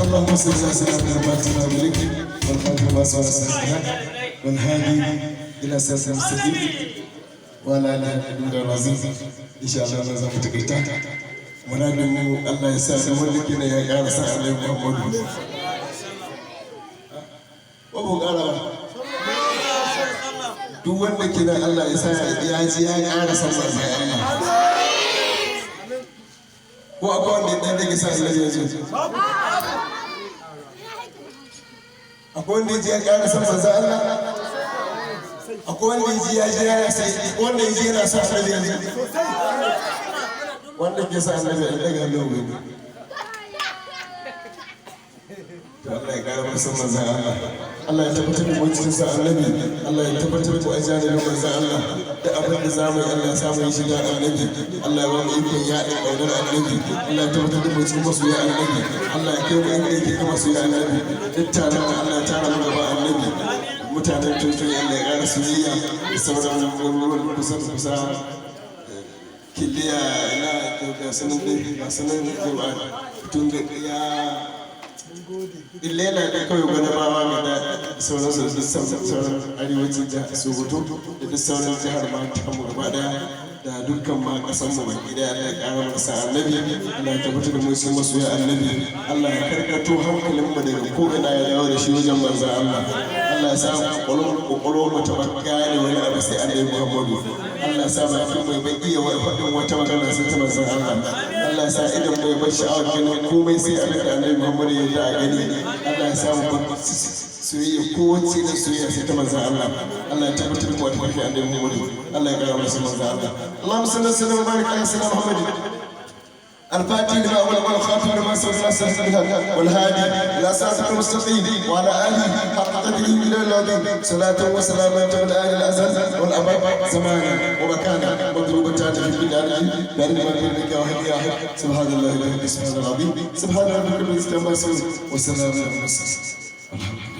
اللهم صل على سيدنا محمد والخاتم ما سوى سيدنا والهادي الى صراط المستقيم وعلى اله وصحبه العظيم ان شاء الله ما زال تكيتا منادم الله يسعد ولكن يا رسول الله محمد وابو قال duk wanda ke da Allah ya sa ya ji ya ƙara san manzon Allah ko akwai wanda dan rage sa Allah ya zo akwai wanda ya ƙara san manzon Allah akwai wanda ya sai wanda ya yana sa Allah ya zo wanda ke sa Allah ya daga lokaci Allah ya ƙara san manzon Allah Allah ya tabbatar da mutuncin sa annabi Allah ya tabbatar da ajalin manzon Allah da abin da zamu yi Allah ya samu yi shiga annabi Allah ya ba mu ikon yaɗa ƙaunar annabi Allah ya tabbatar da mutuncin masu ya annabi Allah ya kai mu inda yake kama su ya annabi duk taron da Allah ya tara mu gaba annabi mutanen tuntun Allah ya ƙara soyayya da sauran ruwan kusa kiliya ina ga sanan jama'a tun da ya illela da kawai gwada bawa mai da sauran sauran arewacin jihar Sokoto da duk sauran jihar ma ta mu gaba daya da dukkan ma kasan mu baki daya Allah ya ƙara masa annabi Allah ya tabbatar da mu sun masu ya annabi Allah ya karkato hankalin mu daga ko ina ya dawo da shi wajen manzon Allah Allah ya sa kokolo mu tabakka ne wani abu sai annabi Muhammadu Allah ya sa ba fi mai bai iya faɗin wata magana sai ta manzon Allah Allah ya sa idan mai bar sha'awar ganin komai sai abin da annabi Muhammadu ya yi a gani Allah ya sa mu soyayya kowace da soyayya sai ta manzon Allah Allah ya tabbatar da wata farki annabi Muhammadu Allah ya kara masa manzon Allah Allahumma salli wa sallim wa barik ala sayyidina Muhammad الفاتح لما أول والخاتم لما سوى الله والهادي إلى صراطك المستقيم وعلى آله حق قدره إلى العظيم صلاة وسلاما تبدا آل الأزل والأبد زمانا ومكانا مضروبة في البلاد بأن ما في بك وحدي أحد سبحان الله العظيم سبحان ربك رب العزة عما يصفون وسلام على المرسلين.